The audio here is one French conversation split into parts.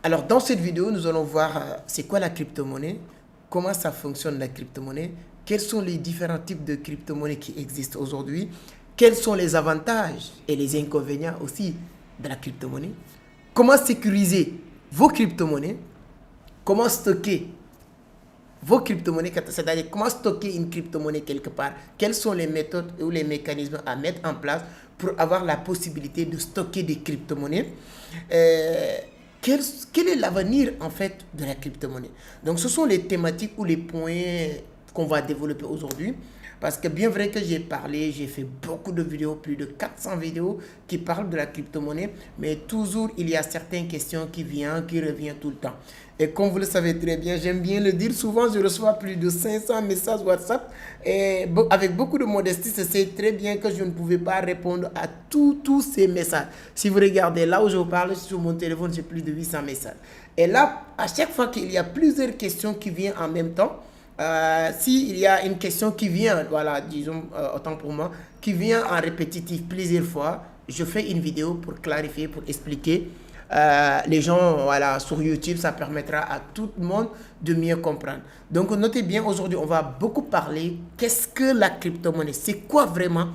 Alors, dans cette vidéo, nous allons voir c'est quoi la crypto-monnaie, comment ça fonctionne la crypto-monnaie, quels sont les différents types de crypto-monnaies qui existent aujourd'hui, quels sont les avantages et les inconvénients aussi de la crypto-monnaie, comment sécuriser vos crypto-monnaies, comment stocker vos crypto-monnaies, c'est-à-dire comment stocker une crypto-monnaie quelque part, quelles sont les méthodes ou les mécanismes à mettre en place pour avoir la possibilité de stocker des crypto-monnaies. Quel est l'avenir en fait de la crypto-monnaie? Donc ce sont les thématiques ou les points qu'on va développer aujourd'hui. Parce que bien vrai que j'ai fait beaucoup de vidéos, plus de 400 vidéos qui parlent de la crypto-monnaie, mais toujours il y a certaines questions qui reviennent tout le temps. Et comme vous le savez très bien, j'aime bien le dire, souvent je reçois plus de 500 messages WhatsApp et avec beaucoup de modestie, je sais très bien que je ne pouvais pas répondre à tous ces messages. Si vous regardez là où je vous parle, sur mon téléphone, j'ai plus de 800 messages. Et là, à chaque fois qu'il y a plusieurs questions qui viennent en même temps, s'il y a une question qui vient, voilà, disons, autant pour moi, qui vient en répétitif plusieurs fois, je fais une vidéo pour clarifier, pour expliquer. Les gens, voilà, sur YouTube, ça permettra à tout le monde de mieux comprendre. Donc, notez bien, aujourd'hui, on va beaucoup parler qu'est-ce que la crypto-monnaie, c'est quoi vraiment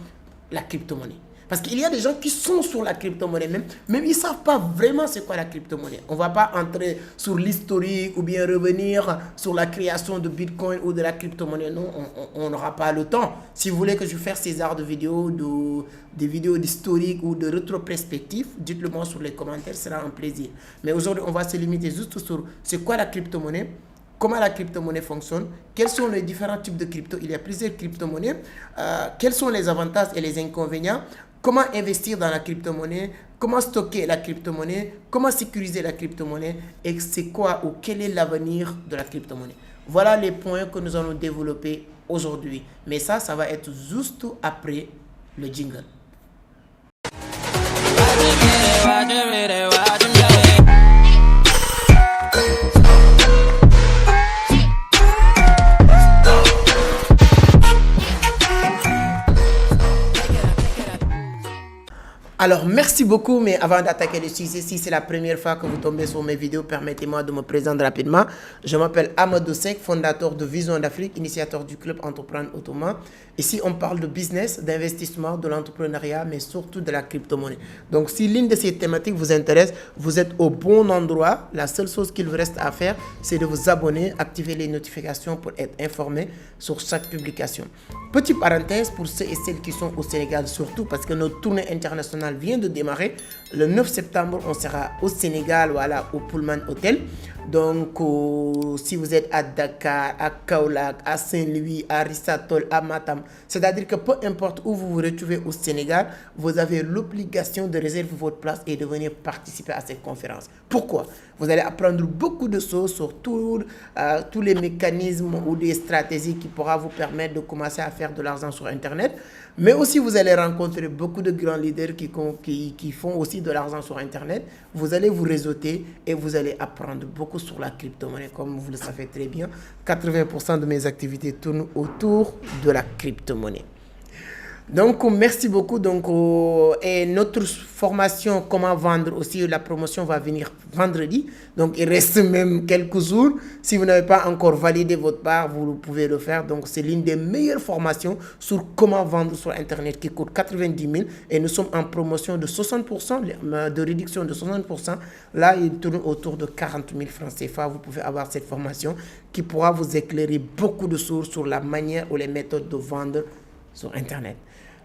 la crypto-monnaie. Parce qu'il y a des gens qui sont sur la crypto-monnaie, même ils ne savent pas vraiment c'est quoi la crypto-monnaie. On ne va pas entrer sur l'historique ou bien revenir sur la création de Bitcoin ou de la crypto-monnaie. Non, on n'aura pas le temps. Si vous voulez que je fasse ces genres de vidéos, des vidéos d'historique ou de rétrospective, dites-le moi sur les commentaires, ce sera un plaisir. Mais aujourd'hui, on va se limiter juste sur c'est quoi la crypto-monnaie, comment la crypto-monnaie fonctionne, quels sont les différents types de crypto. Il y a plusieurs crypto-monnaies, quels sont les avantages et les inconvénients, comment investir dans la crypto-monnaie, comment stocker la crypto-monnaie, comment sécuriser la crypto-monnaie et c'est quoi ou quel est l'avenir de la crypto-monnaie. Voilà les points que nous allons développer aujourd'hui. Mais ça va être juste après le jingle. Alors, merci beaucoup, mais avant d'attaquer le sujet, si c'est la première fois que vous tombez sur mes vidéos, permettez-moi de me présenter rapidement. Je m'appelle Amadou Seck, fondateur de Vision d'Afrique, initiateur du club Entreprendre Autrement. Ici, on parle de business, d'investissement, de l'entrepreneuriat, mais surtout de la crypto-monnaie. Donc, si l'une de ces thématiques vous intéresse, vous êtes au bon endroit. La seule chose qu'il vous reste à faire, c'est de vous abonner, activer les notifications pour être informé sur chaque publication. Petite parenthèse pour ceux et celles qui sont au Sénégal, surtout parce que notre tournée internationale vient de démarrer. Le 9 septembre, on sera au Sénégal, voilà, au Pullman Hotel. Donc, si vous êtes à Dakar, à Kaolack, à Saint-Louis, à Risatol, à Matam, c'est-à-dire que peu importe où vous vous retrouvez au Sénégal, vous avez l'obligation de réserver votre place et de venir participer à cette conférence. Pourquoi? Vous allez apprendre beaucoup de choses sur tous les mécanismes ou les stratégies qui pourront vous permettre de commencer à faire de l'argent sur Internet. Mais aussi, vous allez rencontrer beaucoup de grands leaders qui font aussi de l'argent sur Internet. Vous allez vous réseauter et vous allez apprendre beaucoup sur la crypto-monnaie. Comme vous le savez très bien, 80% de mes activités tournent autour de la crypto-monnaie. Donc, merci beaucoup. Donc, et notre formation, comment vendre aussi, la promotion va venir vendredi. Donc, il reste même quelques jours. Si vous n'avez pas encore validé votre part, vous pouvez le faire. Donc, c'est l'une des meilleures formations sur comment vendre sur Internet qui coûte 90 000. Et nous sommes en promotion de 60%, de réduction de 60%. Là, il tourne autour de 40 000 francs CFA. Vous pouvez avoir cette formation qui pourra vous éclairer beaucoup de choses sur la manière ou les méthodes de vendre sur Internet.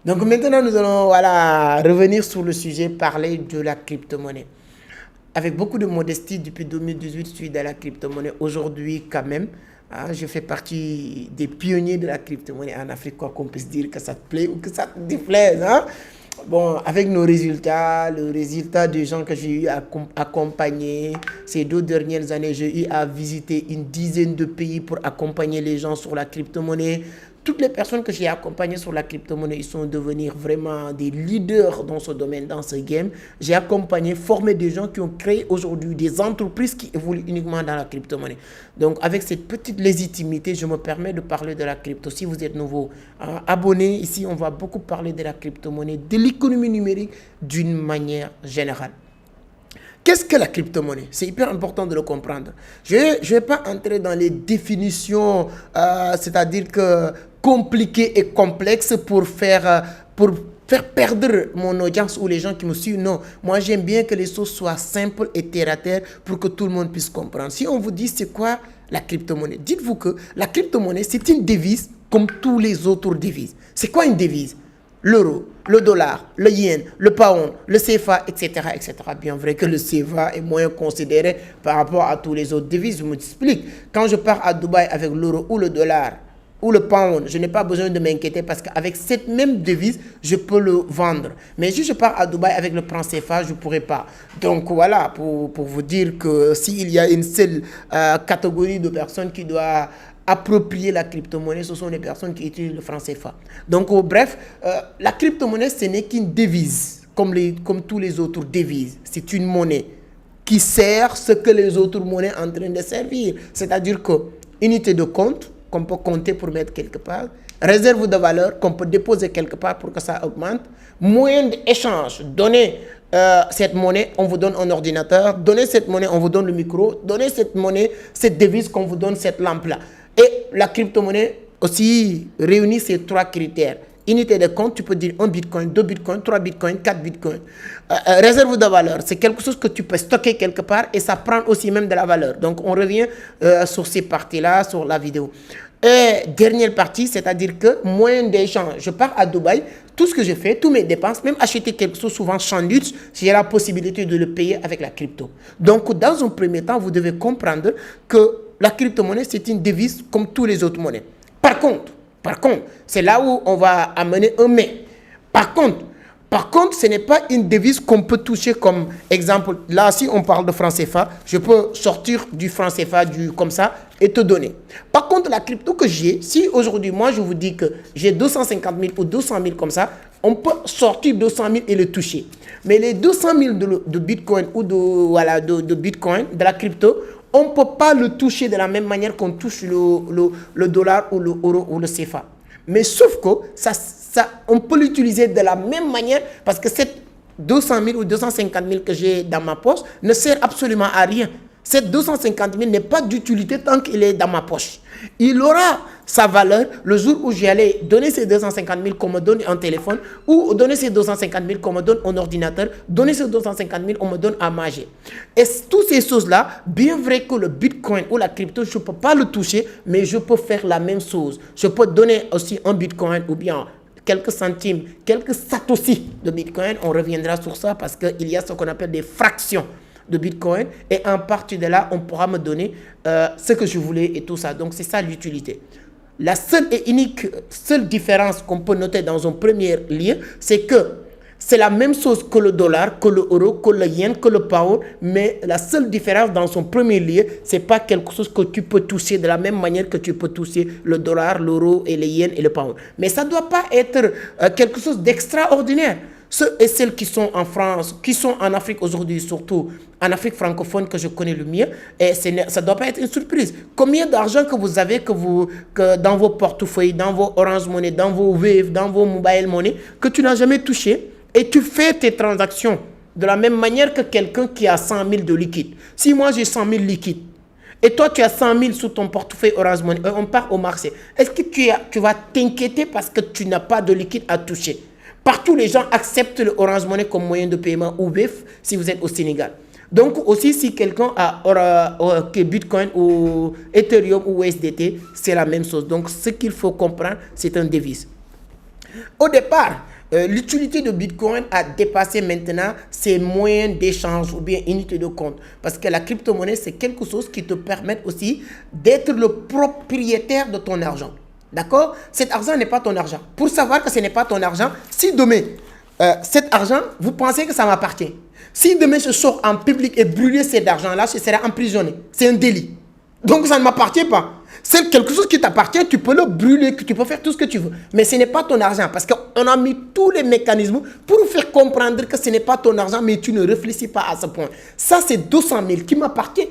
Donc maintenant, nous allons revenir sur le sujet, parler de la crypto-monnaie. Avec beaucoup de modestie, depuis 2018, je suis dans la crypto-monnaie. Aujourd'hui, quand même, je fais partie des pionniers de la crypto-monnaie en Afrique, quoi qu'on puisse dire, que ça te plaît ou que ça te déplaise. Bon, avec nos résultats, le résultat des gens que j'ai eu à accompagner ces 2 dernières années, j'ai eu à visiter une dizaine de pays pour accompagner les gens sur la crypto-monnaie. Toutes les personnes que j'ai accompagnées sur la crypto-monnaie, ils sont devenus vraiment des leaders dans ce domaine, dans ce game. J'ai accompagné, formé des gens qui ont créé aujourd'hui des entreprises qui évoluent uniquement dans la crypto-monnaie. Donc, avec cette petite légitimité, je me permets de parler de la crypto. Si vous êtes nouveau, abonnez. Ici, on va beaucoup parler de la crypto-monnaie, de l'économie numérique d'une manière générale. Qu'est-ce que la crypto-monnaie? C'est hyper important de le comprendre. Je ne vais pas entrer dans les définitions, c'est-à-dire que compliquées et complexes pour faire perdre mon audience ou les gens qui me suivent. Non, moi j'aime bien que les choses soient simples et terre à terre pour que tout le monde puisse comprendre. Si on vous dit c'est quoi la crypto-monnaie, dites-vous que la crypto-monnaie c'est une devise comme tous les autres devises. C'est quoi une devise? L'euro, le dollar, le yen, le pound, le CFA, etc., etc. Bien vrai que le CFA est moins considéré par rapport à tous les autres devises. Je m'explique. Quand je pars à Dubaï avec l'euro ou le dollar, ou le pound, je n'ai pas besoin de m'inquiéter parce qu'avec cette même devise, je peux le vendre. Mais si je pars à Dubaï avec le franc CFA, je ne pourrai pas. Donc voilà, pour vous dire que s'il y a une seule catégorie de personnes qui doit approprier la crypto-monnaie, ce sont les personnes qui utilisent le franc CFA. Donc bref, la crypto-monnaie, ce n'est qu'une devise, comme tous les autres devises. C'est une monnaie qui sert ce que les autres monnaies sont en train de servir. C'est-à-dire que unité de compte, qu'on peut compter pour mettre quelque part, réserve de valeur qu'on peut déposer quelque part pour que ça augmente, moyen d'échange, donnez cette monnaie, on vous donne un ordinateur, donnez cette monnaie, on vous donne le micro, donnez cette monnaie, cette devise qu'on vous donne cette lampe-là. Et la crypto-monnaie aussi réunit ces trois critères. Unité de compte, tu peux dire 1 bitcoin, 2 bitcoins, 3 bitcoins, 4 bitcoins. Réserve de valeur, c'est quelque chose que tu peux stocker quelque part et ça prend aussi même de la valeur. Donc, on revient sur ces parties-là, sur la vidéo. Et dernière partie, c'est-à-dire que moyen d'échange. Je pars à Dubaï, tout ce que je fais, tous mes dépenses, même acheter quelque chose souvent sans luxe, j'ai la possibilité de le payer avec la crypto. Donc, dans un premier temps, vous devez comprendre que la crypto-monnaie, c'est une devise comme tous les autres monnaies. Par contre, c'est là où on va amener un mais. Par contre, ce n'est pas une devise qu'on peut toucher comme exemple. Là, si on parle de franc CFA, je peux sortir du franc CFA comme ça et te donner. Par contre, la crypto que j'ai, si aujourd'hui, moi, je vous dis que j'ai 250 000 ou 200 000 comme ça, on peut sortir 200 000 et le toucher. Mais les 200 000 de Bitcoin ou de Bitcoin, de la crypto, on ne peut pas le toucher de la même manière qu'on touche le dollar ou l'euro ou le CFA. Mais sauf que on peut l'utiliser de la même manière parce que cette 200 000 ou 250 000 que j'ai dans ma poche ne sert absolument à rien. Cette 250 000 n'est pas d'utilité tant qu'il est dans ma poche. Il aura sa valeur le jour où j'allais donner ces 250 000 qu'on me donne un téléphone ou donner ces 250 000 qu'on me donne un ordinateur, donner ces 250 000 on me donne à manger. Et toutes ces choses-là, bien vrai que le Bitcoin ou la crypto, je ne peux pas le toucher, mais je peux faire la même chose. Je peux donner aussi un Bitcoin ou bien quelques centimes, quelques satoshi de Bitcoin. On reviendra sur ça parce qu'il y a ce qu'on appelle des fractions de Bitcoin et en partie de là, on pourra me donner ce que je voulais et tout ça. Donc, c'est ça l'utilité. La seule et unique différence qu'on peut noter dans un premier lieu, c'est que c'est la même chose que le dollar, que le euro, que le yen, que le pound, mais la seule différence dans son premier lieu, c'est pas quelque chose que tu peux toucher de la même manière que tu peux toucher le dollar, l'euro et le yen et le pound. Mais ça ne doit pas être quelque chose d'extraordinaire. Ceux et celles qui sont en France, qui sont en Afrique aujourd'hui, surtout en Afrique francophone que je connais le mieux, et ça ne doit pas être une surprise. Combien d'argent que vous avez que dans vos portefeuilles, dans vos Orange Money, dans vos Wave, dans vos Mobile Money, que tu n'as jamais touché et tu fais tes transactions de la même manière que quelqu'un qui a 100 000 de liquide. Si moi j'ai 100 000 liquides et toi tu as 100 000 sous ton portefeuille Orange Money, on part au marché, est-ce que tu vas t'inquiéter parce que tu n'as pas de liquide à toucher? Partout, les gens acceptent le Orange Money comme moyen de paiement ou BIF si vous êtes au Sénégal. Donc aussi, si quelqu'un a Bitcoin ou Ethereum ou USDT, c'est la même chose. Donc ce qu'il faut comprendre, c'est un devise. Au départ, l'utilité de Bitcoin a dépassé maintenant ses moyens d'échange ou bien unités de compte. Parce que la crypto-monnaie, c'est quelque chose qui te permet aussi d'être le propriétaire de ton argent. D'accord? Cet argent n'est pas ton argent. Pour savoir que ce n'est pas ton argent, si demain, cet argent, vous pensez que ça m'appartient. Si demain je sors en public et brûler cet argent-là, je serai emprisonné. C'est un délit. Donc ça ne m'appartient pas. C'est quelque chose qui t'appartient, tu peux le brûler, tu peux faire tout ce que tu veux. Mais ce n'est pas ton argent parce qu'on a mis tous les mécanismes pour faire comprendre que ce n'est pas ton argent, mais tu ne réfléchis pas à ce point. Ça, c'est 200 000 qui m'appartient.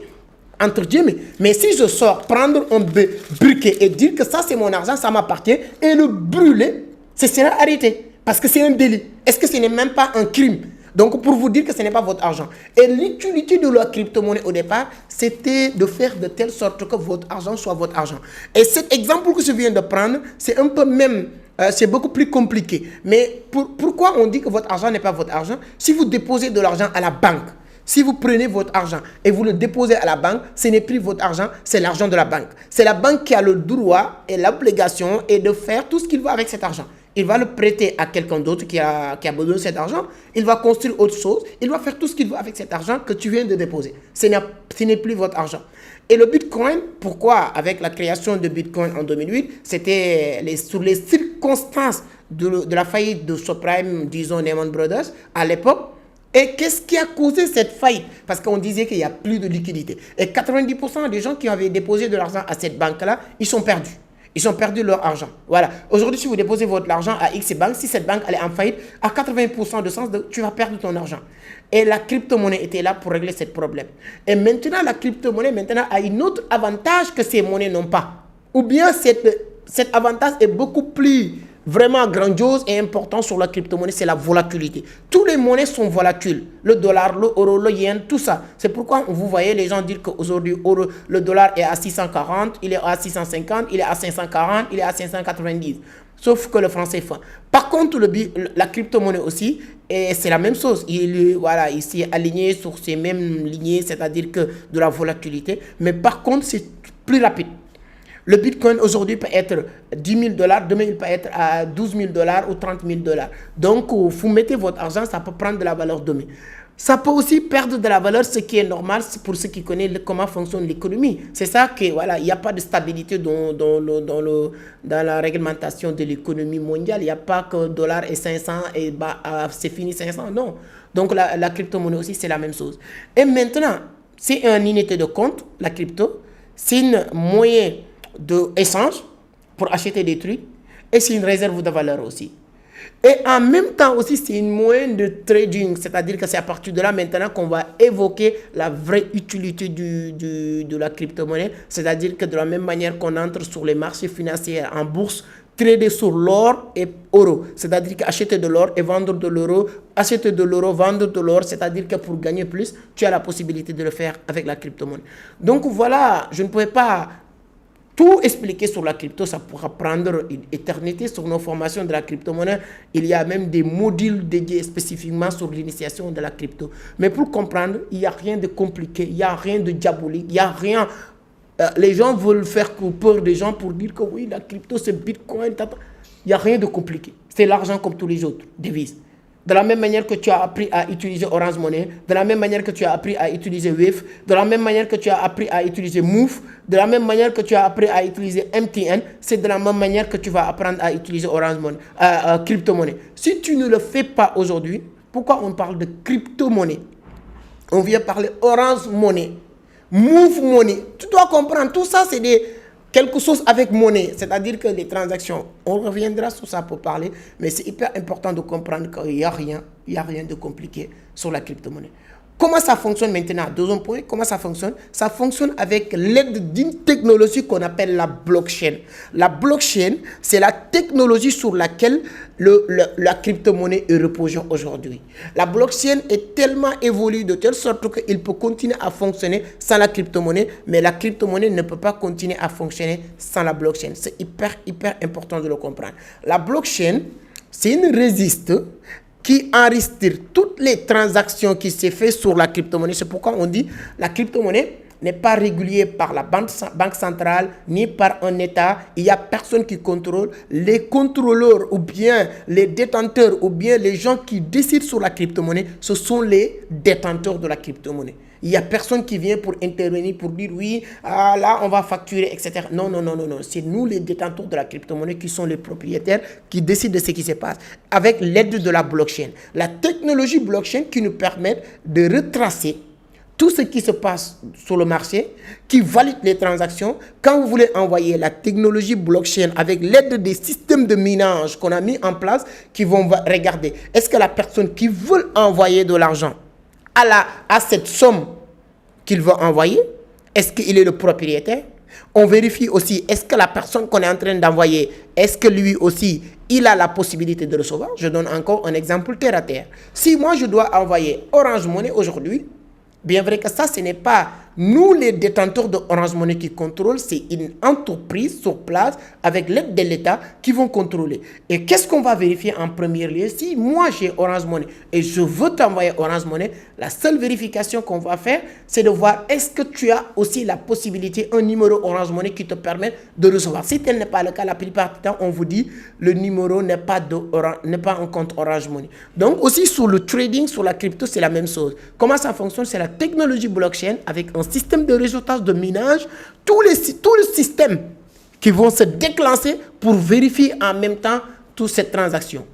Entre Dieu, mais si je sors prendre un briquet et dire que ça c'est mon argent, ça m'appartient, et le brûler, ce sera arrêté parce que c'est un délit. Est-ce que ce n'est même pas un crime? Donc, pour vous dire que ce n'est pas votre argent. Et l'utilité de la crypto-monnaie au départ, c'était de faire de telle sorte que votre argent soit votre argent. Et cet exemple que je viens de prendre, c'est un peu même... c'est beaucoup plus compliqué. Mais pourquoi on dit que votre argent n'est pas votre argent? Si vous déposez de l'argent à la banque, si vous prenez votre argent et vous le déposez à la banque, ce n'est plus votre argent, c'est l'argent de la banque. C'est la banque qui a le droit et l'obligation de faire tout ce qu'il veut avec cet argent. Il va le prêter à quelqu'un d'autre qui a besoin de cet argent. Il va construire autre chose. Il va faire tout ce qu'il veut avec cet argent que tu viens de déposer. Ce n'est plus votre argent. Et le Bitcoin, pourquoi avec la création de Bitcoin en 2008, c'était sur les circonstances de la faillite de Subprime, disons Lehman Brothers, à l'époque. Et qu'est-ce qui a causé cette faillite? Parce qu'on disait qu'il n'y a plus de liquidité. Et 90% des gens qui avaient déposé de l'argent à cette banque-là, ils sont perdus. Ils ont perdu leur argent. Voilà. Aujourd'hui, si vous déposez votre argent à X banque, si cette banque elle est en faillite, à 80% de sens, tu vas perdre ton argent. Et la crypto-monnaie était là pour régler ce problème. Et maintenant, la crypto-monnaie a un autre avantage que ces monnaies n'ont pas. Ou bien cet avantage est beaucoup plus vraiment grandiose et important sur la crypto-monnaie, c'est la volatilité. Tous les monnaies sont volatiles. Le dollar, le euro, le yen, tout ça. C'est pourquoi vous voyez les gens dire qu'aujourd'hui, le dollar est à 640, il est à 650, il est à 540, il est à 590. Sauf que le franc CFA. Par contre, la crypto-monnaie aussi, c'est la même chose. Voilà, il s'est aligné sur ces mêmes lignées, c'est-à-dire que de la volatilité. Mais par contre, c'est plus rapide. Le Bitcoin aujourd'hui peut être 10 000 $, demain il peut être à 12 000 $ ou 30 000 $. Donc, vous mettez votre argent, ça peut prendre de la valeur demain. Ça peut aussi perdre de la valeur, ce qui est normal pour ceux qui connaissent comment fonctionne l'économie. C'est ça que, voilà, il n'y a pas de stabilité dans la réglementation de l'économie mondiale. Il n'y a pas que dollar est 500 et c'est fini 500, non. Donc, la crypto-monnaie aussi, c'est la même chose. Et maintenant, c'est une unité de compte, la crypto. C'est un moyen d'échange pour acheter des trucs et c'est une réserve de valeur aussi. Et en même temps aussi, c'est une moyen de trading, c'est-à-dire que c'est à partir de là maintenant qu'on va évoquer la vraie utilité de la crypto-monnaie, c'est-à-dire que de la même manière qu'on entre sur les marchés financiers en bourse, trader sur l'or et l'euro, c'est-à-dire qu'acheter de l'or et vendre de l'euro, acheter de l'euro, vendre de l'or, c'est-à-dire que pour gagner plus, tu as la possibilité de le faire avec la crypto-monnaie. Donc voilà, je ne pouvais pas tout expliquer sur la crypto, ça pourra prendre une éternité sur nos formations de la crypto-monnaie. Il y a même des modules dédiés spécifiquement sur l'initiation de la crypto. Mais pour comprendre, il n'y a rien de compliqué, il n'y a rien de diabolique, il n'y a rien. Les gens veulent faire peur des gens pour dire que oui, la crypto c'est Bitcoin. Il n'y a rien de compliqué. C'est l'argent comme tous les autres devises. De la même manière que tu as appris à utiliser Orange Money, de la même manière que tu as appris à utiliser Wave, de la même manière que tu as appris à utiliser Move, de la même manière que tu as appris à utiliser MTN, c'est de la même manière que tu vas apprendre à utiliser Orange Money, crypto-monnaie. Si tu ne le fais pas aujourd'hui, pourquoi on parle de crypto-monnaie? On vient parler Orange Money, Move Money. Tu dois comprendre, tout ça c'est quelque chose avec monnaie, c'est-à-dire que les transactions, on reviendra sur ça pour parler, mais c'est hyper important de comprendre qu'il n'y a rien de compliqué sur la crypto-monnaie. Comment ça fonctionne maintenant? Deuxième point, comment ça fonctionne? Ça fonctionne avec l'aide d'une technologie qu'on appelle la blockchain. La blockchain, c'est la technologie sur laquelle la crypto-monnaie est reposée aujourd'hui. La blockchain est tellement évoluée de telle sorte qu'il peut continuer à fonctionner sans la crypto-monnaie, mais la crypto-monnaie ne peut pas continuer à fonctionner sans la blockchain. C'est hyper important de le comprendre. La blockchain, c'est une registre qui enregistre toutes les transactions qui se font sur la crypto-monnaie. C'est pourquoi on dit que la crypto-monnaie n'est pas régulée par la banque centrale ni par un État. Il n'y a personne qui contrôle. Les contrôleurs ou bien les détenteurs ou bien les gens qui décident sur la crypto-monnaie, ce sont les détenteurs de la crypto-monnaie. Il n'y a personne qui vient pour intervenir, pour dire oui, là on va facturer, etc. Non. C'est nous les détenteurs de la crypto-monnaie qui sont les propriétaires qui décident de ce qui se passe avec l'aide de la blockchain. La technologie blockchain qui nous permet de retracer tout ce qui se passe sur le marché, qui valide les transactions. Quand vous voulez envoyer la technologie blockchain avec l'aide des systèmes de minage qu'on a mis en place, qui vont regarder, est-ce que la personne qui veut envoyer de l'argent à cette somme qu'il veut envoyer, est-ce qu'il est le propriétaire? On vérifie aussi, est-ce que la personne qu'on est en train d'envoyer, est-ce que lui aussi, il a la possibilité de recevoir? Je donne encore un exemple terre à terre. Si moi, je dois envoyer Orange Money aujourd'hui, bien vrai que ça, ce n'est pas nous les détenteurs de Orange Money qui contrôlent, c'est une entreprise sur place avec l'aide de l'État qui vont contrôler. Et qu'est-ce qu'on va vérifier en premier lieu? Si moi j'ai Orange Money et je veux t'envoyer Orange Money, la seule vérification qu'on va faire, c'est de voir est-ce que tu as aussi la possibilité, un numéro Orange Money qui te permet de recevoir. Si tel n'est pas le cas, la plupart du temps, on vous dit le numéro n'est pas un compte Orange Money. Donc aussi sur le trading, sur la crypto, c'est la même chose. Comment ça fonctionne? C'est la technologie blockchain avec un système de réseautage de minage, tous les systèmes qui vont se déclencher pour vérifier en même temps toutes ces transactions.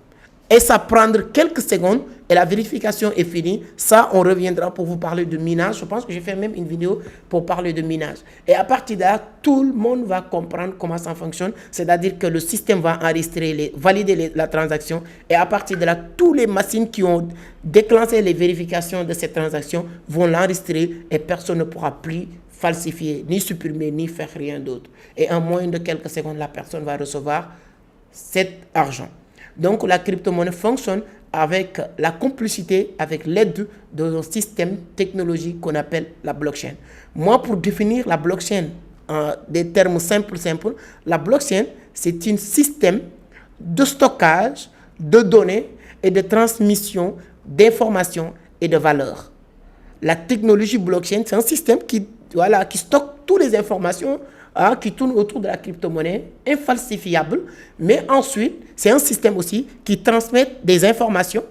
Et ça prendra quelques secondes et la vérification est finie. Ça, on reviendra pour vous parler de minage. Je pense que j'ai fait même une vidéo pour parler de minage. Et à partir de là, tout le monde va comprendre comment ça fonctionne. C'est-à-dire que le système va enregistrer, valider la transaction. Et à partir de là, toutes les machines qui ont déclenché les vérifications de ces transactions vont l'enregistrer et personne ne pourra plus falsifier, ni supprimer, ni faire rien d'autre. Et en moins de quelques secondes, la personne va recevoir cet argent. Donc, la crypto-monnaie fonctionne avec la complicité, avec l'aide d'un système technologique qu'on appelle la blockchain. Moi, pour définir la blockchain en des termes simples, la blockchain, c'est un système de stockage de données et de transmission d'informations et de valeurs. La technologie blockchain, c'est un système qui stocke toutes les informations qui tourne autour de la crypto-monnaie, infalsifiable, mais ensuite, c'est un système aussi qui transmet des informations,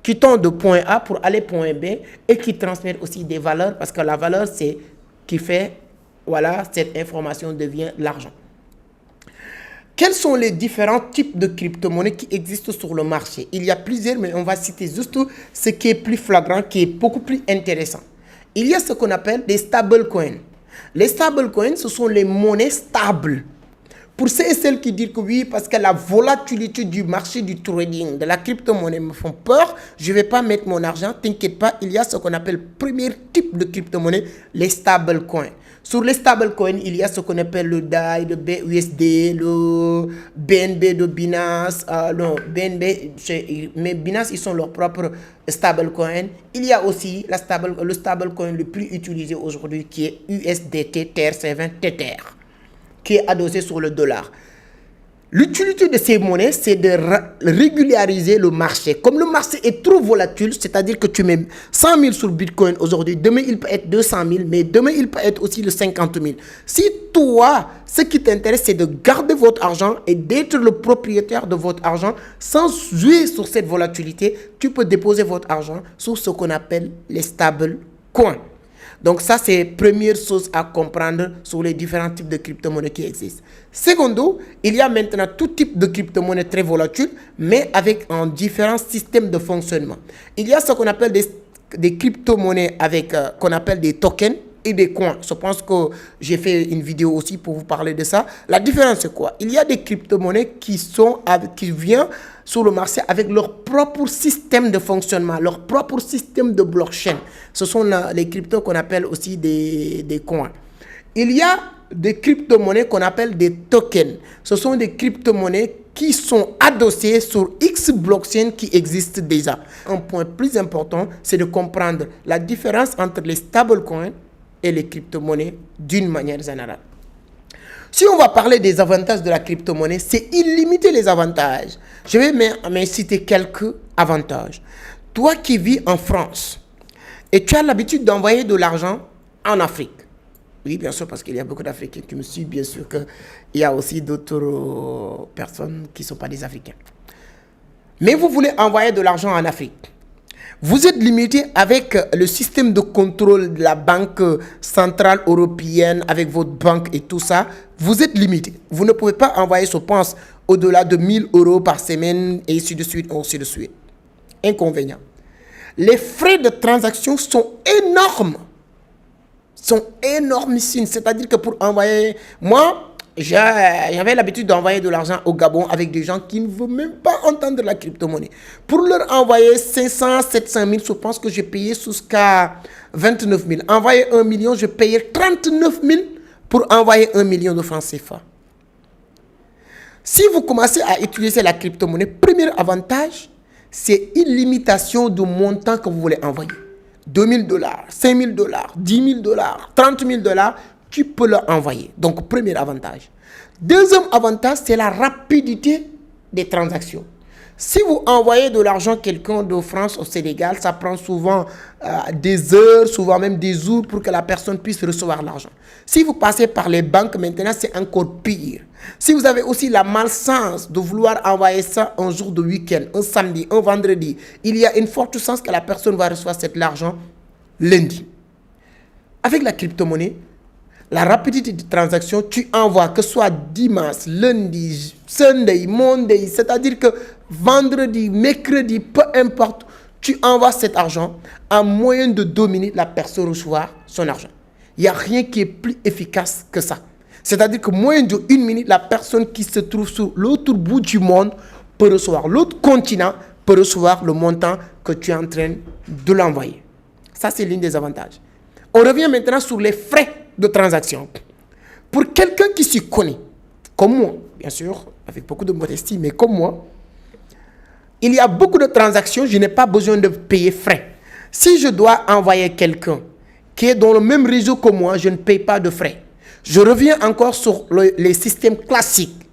quittant de point A pour aller point B, et qui transmet aussi des valeurs, parce que la valeur, c'est qui fait, cette information devient l'argent. Quels sont les différents types de crypto-monnaies qui existent sur le marché? Il y a plusieurs, mais on va citer juste ce qui est plus flagrant, qui est beaucoup plus intéressant. Il y a ce qu'on appelle des stablecoins. Les stablecoins, ce sont les monnaies stables. Pour ceux et celles qui disent que oui, parce que la volatilité du marché du trading, de la crypto-monnaie me font peur, je ne vais pas mettre mon argent, t'inquiète pas, il y a ce qu'on appelle le premier type de crypto-monnaie, les stablecoins. Sur les stablecoins, il y a ce qu'on appelle le DAI, le BUSD, le BNB de Binance, mais Binance, ils sont leurs propres stablecoins. Il y a aussi le stablecoin le plus utilisé aujourd'hui qui est USDT TR7 Tether, qui est adossé sur le dollar. L'utilité de ces monnaies, c'est de régulariser le marché. Comme le marché est trop volatile, c'est-à-dire que tu mets 100 000 sur Bitcoin aujourd'hui, demain il peut être 200 000, mais demain il peut être aussi le 50 000. Si toi, ce qui t'intéresse, c'est de garder votre argent et d'être le propriétaire de votre argent sans jouer sur cette volatilité, tu peux déposer votre argent sur ce qu'on appelle les stable coins. Donc ça, c'est la première chose à comprendre sur les différents types de crypto-monnaies qui existent. Secondo, il y a maintenant tout type de crypto-monnaies très volatiles, mais avec un différent système de fonctionnement. Il y a ce qu'on appelle des crypto-monnaies avec qu'on appelle des tokens et des coins. Je pense que j'ai fait une vidéo aussi pour vous parler de ça. La différence, c'est quoi? Il y a des crypto-monnaies qui viennent sur le marché avec leur propre système de fonctionnement, leur propre système de blockchain. Ce sont les cryptos qu'on appelle aussi des coins. Il y a des crypto-monnaies qu'on appelle des tokens. Ce sont des crypto-monnaies qui sont adossées sur X blockchains qui existent déjà. Un point plus important, c'est de comprendre la différence entre les stablecoins et les crypto-monnaies d'une manière générale. Si on va parler des avantages de la crypto-monnaie, c'est illimité les avantages. Je vais mais citer quelques avantages. Toi qui vis en France et tu as l'habitude d'envoyer de l'argent en Afrique. Oui, bien sûr, parce qu'il y a beaucoup d'Africains qui me suivent. Bien sûr qu'il y a aussi d'autres personnes qui ne sont pas des Africains. Mais vous voulez envoyer de l'argent en Afrique. Vous êtes limité avec le système de contrôle de la Banque centrale européenne, avec votre banque et tout ça. Vous êtes limité. Vous ne pouvez pas envoyer, je pense, au-delà de 1 000 € par semaine, et ainsi de suite, ainsi de suite. Inconvénient. Les frais de transaction sont énormes. Sont énormissimes. C'est-à-dire que pour envoyer... Moi, j'avais l'habitude d'envoyer de l'argent au Gabon avec des gens qui ne veulent même pas entendre la crypto-monnaie. Pour leur envoyer 500, 700 000, je pense que j'ai payé jusqu'à 29 000. Envoyer 1 million, je payais 39 000 pour envoyer 1 million de francs CFA. Si vous commencez à utiliser la crypto-monnaie, premier avantage, c'est une limitation du montant que vous voulez envoyer. 2 000 $, 5 000 $, 10 000 $, 30 000 $, tu peux leur envoyer. Donc, premier avantage. Deuxième avantage, c'est la rapidité des transactions. Si vous envoyez de l'argent à quelqu'un de France au Sénégal, ça prend souvent des heures, souvent même des jours pour que la personne puisse recevoir l'argent. Si vous passez par les banques maintenant, c'est encore pire. Si vous avez aussi la malchance de vouloir envoyer ça un jour de week-end, un samedi, un vendredi, il y a une forte chance que la personne va recevoir cet argent lundi. Avec la crypto-monnaie, la rapidité de transaction, tu envoies que ce soit dimanche, lundi, samedi, monday, c'est-à-dire que vendredi, mercredi, peu importe, tu envoies cet argent, en moyen de 2 minutes, la personne recevra son argent. Il n'y a rien qui est plus efficace que ça. C'est-à-dire que moyen de 1 minute, la personne qui se trouve sur l'autre bout du monde peut recevoir, l'autre continent peut recevoir le montant que tu es en train de l'envoyer. Ça, c'est l'un des avantages. On revient maintenant sur les frais de transaction. Pour quelqu'un qui s'y connaît, comme moi, bien sûr, avec beaucoup de modestie, mais comme moi, il y a beaucoup de transactions, je n'ai pas besoin de payer frais. Si je dois envoyer quelqu'un qui est dans le même réseau que moi, je ne paye pas de frais. Je reviens encore sur les systèmes classiques.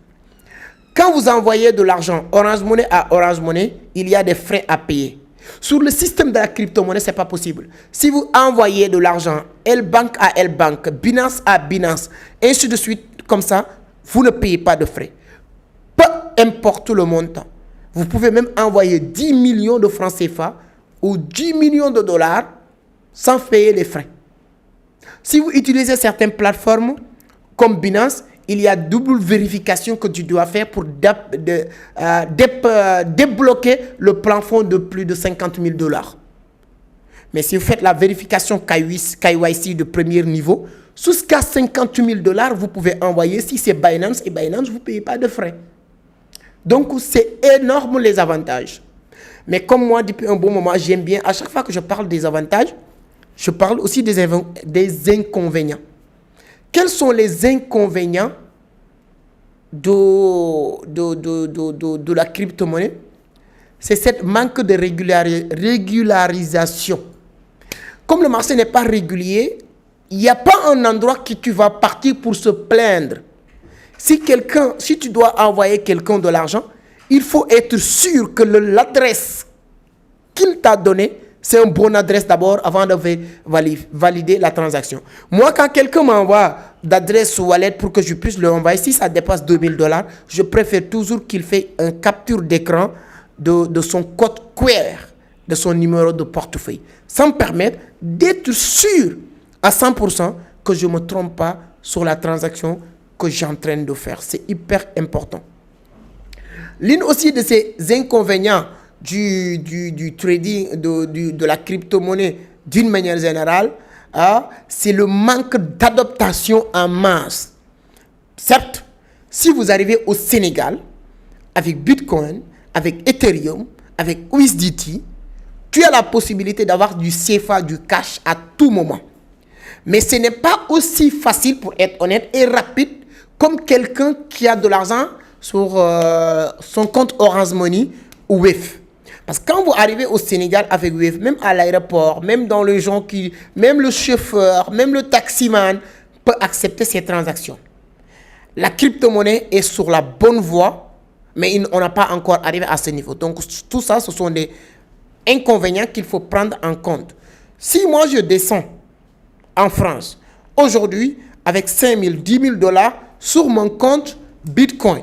Quand vous envoyez de l'argent Orange Money à Orange Money, il y a des frais à payer. Sur le système de la crypto-monnaie, ce n'est pas possible. Si vous envoyez de l'argent L-Bank à L-Bank, Binance à Binance, et ainsi de suite, comme ça, vous ne payez pas de frais. Peu importe le montant. Vous pouvez même envoyer 10 millions de francs CFA ou 10 millions de dollars sans payer les frais. Si vous utilisez certaines plateformes comme Binance, il y a double vérification que tu dois faire pour débloquer le plafond de plus de 50 000 $. Mais si vous faites la vérification KYC de premier niveau, jusqu'à 50 000 $, vous pouvez envoyer. Si c'est Binance, et Binance, vous ne payez pas de frais. Donc, c'est énorme les avantages. Mais comme moi, depuis un bon moment, j'aime bien, à chaque fois que je parle des avantages, je parle aussi des inconvénients. Quels sont les inconvénients de la crypto-monnaie? C'est cette manque de régularisation. Comme le marché n'est pas régulier, il n'y a pas un endroit que tu vas partir pour se plaindre. Si tu dois envoyer quelqu'un de l'argent, il faut être sûr que l'adresse qu'il t'a donnée, c'est une bonne adresse d'abord avant de valider la transaction. Moi, quand quelqu'un m'envoie d'adresse wallet pour que je puisse le envoyer, si ça dépasse 2 000 $, je préfère toujours qu'il fait une capture d'écran de son code QR, de son numéro de portefeuille. Ça me permet d'être sûr à 100% que je ne me trompe pas sur la transaction que j'ai en train de faire. C'est hyper important. L'une aussi de ces inconvénients du trading, de la crypto-monnaie d'une manière générale, c'est le manque d'adaptation en masse. Certes, si vous arrivez au Sénégal avec Bitcoin, avec Ethereum, avec USDT, tu as la possibilité d'avoir du CFA, du cash à tout moment. Mais ce n'est pas aussi facile, pour être honnête, et rapide comme quelqu'un qui a de l'argent sur son compte Orange Money ou Wave. Parce que quand vous arrivez au Sénégal avec Wave, même à l'aéroport, même dans les gens même le chauffeur, même le taximan peut accepter ces transactions. La crypto-monnaie est sur la bonne voie, mais on n'a pas encore arrivé à ce niveau. Donc tout ça, ce sont des inconvénients qu'il faut prendre en compte. Si moi je descends en France, aujourd'hui, avec 5 000, 10 000 $ sur mon compte Bitcoin,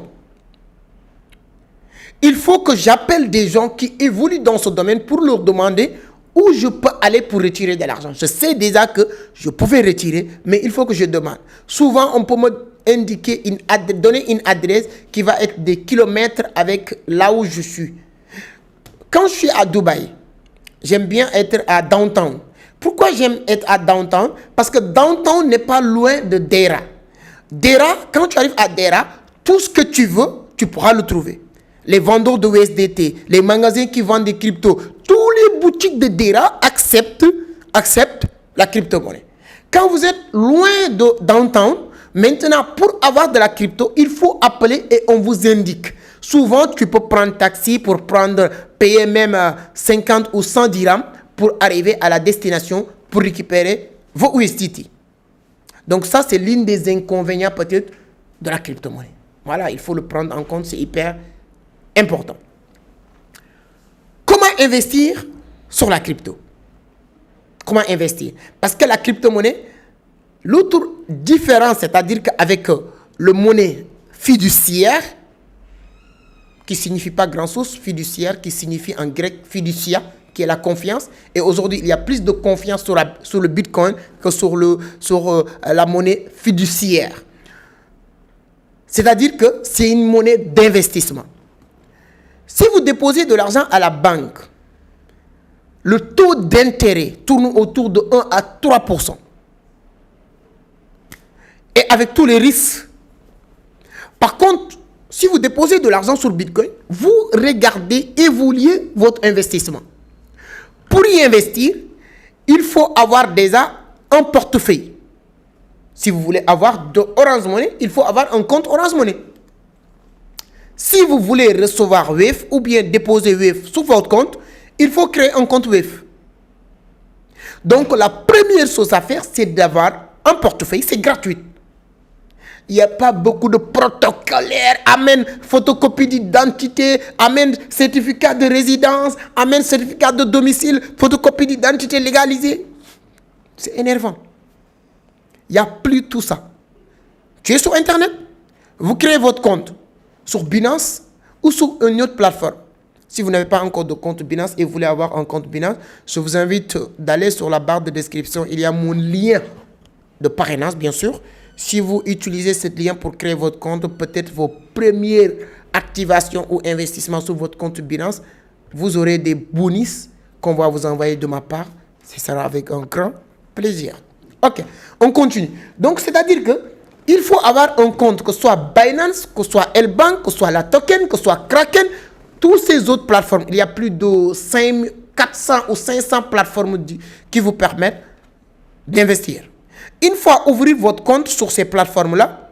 il faut que j'appelle des gens qui évoluent dans ce domaine pour leur demander où je peux aller pour retirer de l'argent. Je sais déjà que je pouvais retirer, mais il faut que je demande. Souvent, on peut me donner une adresse qui va être des kilomètres avec là où je suis. Quand je suis à Dubaï, j'aime bien être à Downtown. Pourquoi j'aime être à Downtown? Parce que Downtown n'est pas loin de Deira. Deira, quand tu arrives à Deira, tout ce que tu veux, tu pourras le trouver. Les vendeurs de USDT, les magasins qui vendent des cryptos, tous les boutiques de Deira acceptent la crypto-monnaie. Quand vous êtes loin de Downtown, Maintenant, pour avoir de la crypto, il faut appeler et on vous indique. Souvent, tu peux prendre taxi pour payer même 50 ou 100 dirhams pour arriver à la destination pour récupérer vos USDT. Donc ça, c'est l'une des inconvénients peut-être de la crypto-monnaie. Voilà, il faut le prendre en compte, c'est hyper important. Comment investir sur la crypto? Comment investir? Parce que la crypto-monnaie, l'autre différence, c'est-à-dire qu'avec le monnaie fiduciaire, qui signifie pas grand-chose, fiduciaire, qui signifie en grec fiducia, qui est la confiance. Et aujourd'hui, il y a plus de confiance sur le Bitcoin que sur la monnaie fiduciaire. C'est-à-dire que c'est une monnaie d'investissement. Si vous déposez de l'argent à la banque, le taux d'intérêt tourne autour de 1 à 3%. Et avec tous les risques. Par contre, si vous déposez de l'argent sur Bitcoin, vous regardez évoluer votre investissement. Pour y investir, il faut avoir déjà un portefeuille. Si vous voulez avoir de Orange Money, il faut avoir un compte Orange Money. Si vous voulez recevoir Wave ou bien déposer Wave sur votre compte, il faut créer un compte Wave. Donc, la première chose à faire, c'est d'avoir un portefeuille. C'est gratuit. Il n'y a pas beaucoup de protocolaires. Amène photocopie d'identité, amène certificat de résidence, amène certificat de domicile, photocopie d'identité légalisée. C'est énervant. Il n'y a plus tout ça. Tu es sur Internet, vous créez votre compte sur Binance ou sur une autre plateforme. Si vous n'avez pas encore de compte Binance et vous voulez avoir un compte Binance, je vous invite d'aller sur la barre de description. Il y a mon lien de parrainage, bien sûr. Si vous utilisez ce lien pour créer votre compte, peut-être vos premières activations ou investissements sur votre compte Binance, vous aurez des bonus qu'on va vous envoyer de ma part. Ce sera avec un grand plaisir. Ok, on continue. Donc, c'est-à-dire que il faut avoir un compte, que ce soit Binance, que ce soit L-Bank, que ce soit la Token, que ce soit Kraken, toutes ces autres plateformes. Il y a plus de 400 ou 500 plateformes qui vous permettent d'investir. Une fois ouvrir votre compte sur ces plateformes-là,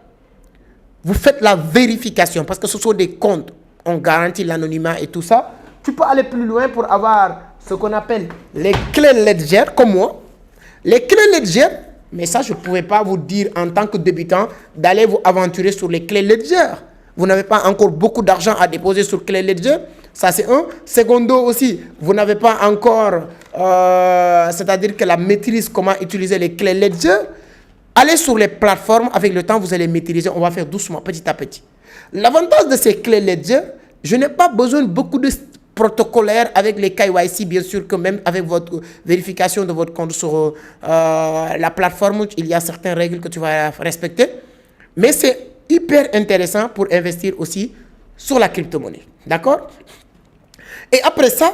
vous faites la vérification parce que ce sont des comptes. On garantit l'anonymat et tout ça. Tu peux aller plus loin pour avoir ce qu'on appelle les clés Ledger, comme moi. Les clés Ledger, mais ça, je ne pouvais pas vous dire en tant que débutant d'aller vous aventurer sur les clés Ledger. Vous n'avez pas encore beaucoup d'argent à déposer sur clés Ledger. Ça, c'est un. Secondo aussi, vous n'avez pas encore, c'est-à-dire que la maîtrise, comment utiliser les clés Ledger. Allez sur les plateformes, avec le temps, vous allez maîtriser. On va faire doucement, petit à petit. L'avantage de ces clés Ledger, je n'ai pas besoin de beaucoup de protocolaires avec les KYC, bien sûr, que même avec votre vérification de votre compte sur la plateforme, il y a certaines règles que tu vas respecter. Mais c'est hyper intéressant pour investir aussi sur la crypto-monnaie. D'accord? Et après ça,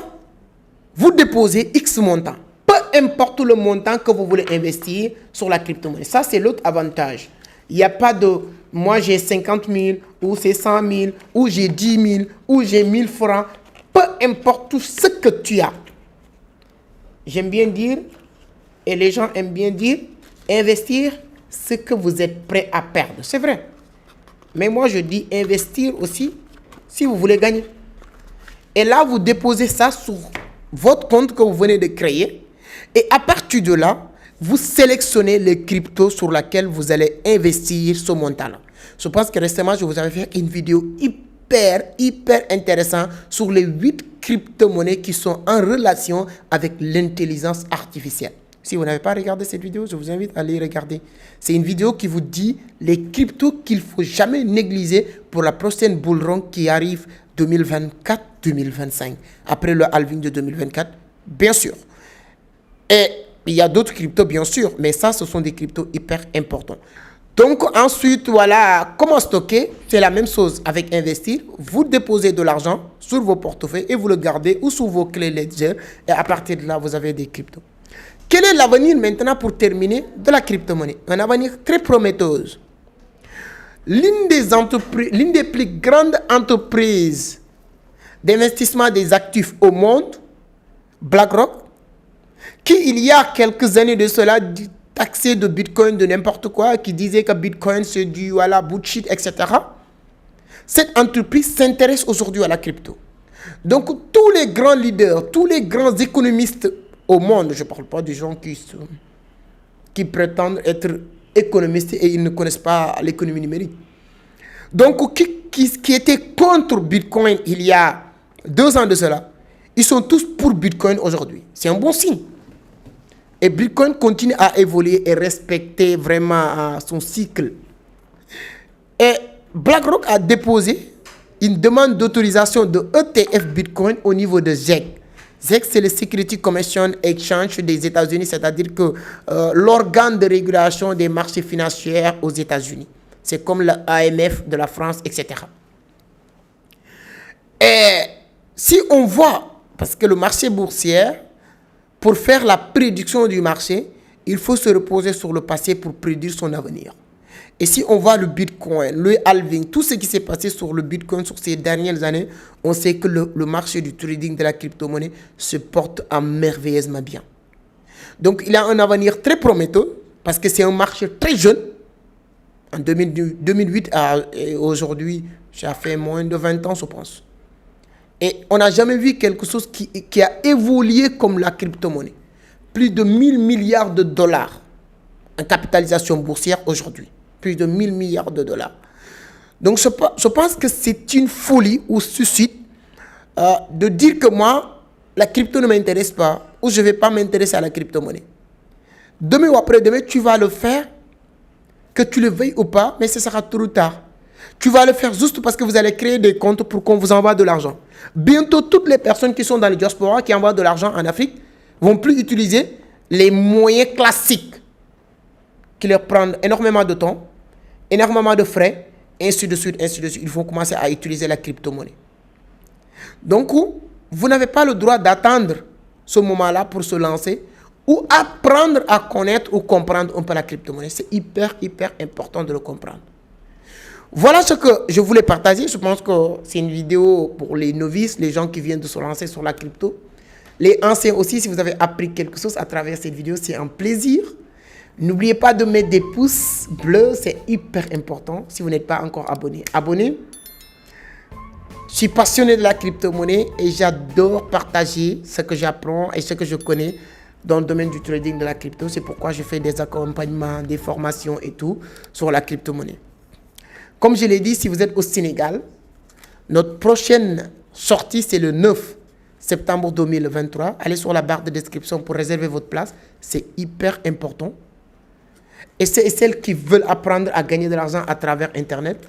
vous déposez X montant. Peu importe le montant que vous voulez investir sur la crypto-monnaie. Ça, c'est l'autre avantage. Il n'y a pas de « moi, j'ai 50 000 » ou « c'est 100 000 » ou « j'ai 10 000 » ou « j'ai 1000 francs ». Peu importe tout ce que tu as. J'aime bien dire, et les gens aiment bien dire, investir ce que vous êtes prêt à perdre. C'est vrai. Mais moi, je dis investir aussi si vous voulez gagner. Et là, vous déposez ça sur votre compte que vous venez de créer. Et à partir de là, vous sélectionnez les cryptos sur lesquels vous allez investir ce montant-là. Je pense que récemment, je vous avais fait une vidéo hyper intéressante sur les 8 crypto-monnaies qui sont en relation avec l'intelligence artificielle. Si vous n'avez pas regardé cette vidéo, je vous invite à aller regarder. C'est une vidéo qui vous dit les cryptos qu'il ne faut jamais négliger pour la prochaine bull run qui arrive 2024-2025. Après le halving de 2024, bien sûr. Et il y a d'autres cryptos, bien sûr, mais ça, ce sont des cryptos hyper importants. Donc, ensuite, voilà, comment stocker? C'est la même chose avec investir. Vous déposez de l'argent sur vos portefeuilles et vous le gardez ou sur vos clés Ledger. Et à partir de là, vous avez des cryptos. Quel est l'avenir maintenant pour terminer de la crypto-monnaie? Un avenir très prometteuse. L'une des plus grandes entreprises d'investissement des actifs au monde, BlackRock, qui il y a quelques années de cela taxé de Bitcoin, de n'importe quoi, qui disait que Bitcoin c'est du voilà, bullshit, etc. Cette entreprise s'intéresse aujourd'hui à la crypto. Donc tous les grands leaders, tous les grands économistes au monde, je ne parle pas des gens qui prétendent être économistes et ils ne connaissent pas l'économie numérique. Donc qui étaient contre Bitcoin il y a 2 ans de cela, ils sont tous pour Bitcoin aujourd'hui. C'est un bon signe. Et Bitcoin continue à évoluer et respecter vraiment son cycle. Et BlackRock a déposé une demande d'autorisation de ETF Bitcoin au niveau de SEC. SEC, c'est le Security Commission Exchange des États-Unis, c'est-à-dire que l'organe de régulation des marchés financiers aux États-Unis. C'est comme l'AMF de la France, etc. Et si on voit, parce que le marché boursier, pour faire la prédiction du marché, il faut se reposer sur le passé pour prédire son avenir. Et si on voit le Bitcoin, le halving, tout ce qui s'est passé sur le Bitcoin sur ces dernières années, on sait que le marché du trading de la crypto-monnaie se porte merveilleusement bien. Donc, il a un avenir très prometteur parce que c'est un marché très jeune. En 2008 à aujourd'hui, ça fait moins de 20 ans, je pense. Et on n'a jamais vu quelque chose qui a évolué comme la crypto-monnaie. Plus de 1000 milliards de dollars en capitalisation boursière aujourd'hui. Plus de 1000 milliards de dollars. Donc, je pense que c'est une folie ou suicide de dire que moi, la crypto ne m'intéresse pas ou je ne vais pas m'intéresser à la crypto-monnaie. Demain ou après-demain, tu vas le faire, que tu le veuilles ou pas, mais ce sera trop tard. Tu vas le faire juste parce que vous allez créer des comptes pour qu'on vous envoie de l'argent. Bientôt, toutes les personnes qui sont dans les diasporas, qui envoient de l'argent en Afrique, vont plus utiliser les moyens classiques qui leur prennent énormément de temps, énormément de frais, ainsi de suite, ainsi de suite. Ils vont commencer à utiliser la crypto-monnaie. Donc, vous n'avez pas le droit d'attendre ce moment-là pour se lancer ou apprendre à connaître ou comprendre un peu la crypto-monnaie. C'est hyper, hyper important de le comprendre. Voilà ce que je voulais partager. Je pense que c'est une vidéo pour les novices, les gens qui viennent de se lancer sur la crypto. Les anciens aussi, si vous avez appris quelque chose à travers cette vidéo, c'est un plaisir. N'oubliez pas de mettre des pouces bleus, c'est hyper important. Si vous n'êtes pas encore abonné, abonnez. Je suis passionné de la crypto-monnaie et j'adore partager ce que j'apprends et ce que je connais dans le domaine du trading de la crypto. C'est pourquoi je fais des accompagnements, des formations et tout sur la crypto-monnaie. Comme je l'ai dit, si vous êtes au Sénégal, notre prochaine sortie, c'est le 9 septembre 2023. Allez sur la barre de description pour réserver votre place. C'est hyper important. Et c'est celles qui veulent apprendre à gagner de l'argent à travers Internet.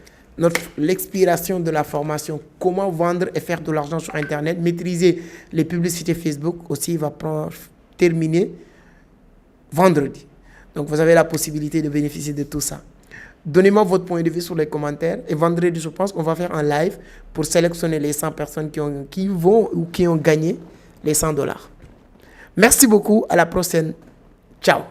L'expiration de la formation, comment vendre et faire de l'argent sur Internet, maîtriser les publicités Facebook aussi va terminer vendredi. Donc, vous avez la possibilité de bénéficier de tout ça. Donnez-moi votre point de vue sur les commentaires. Et vendredi, je pense qu'on va faire un live pour sélectionner les 100 personnes qui ont gagné les $100. Merci beaucoup. À la prochaine. Ciao.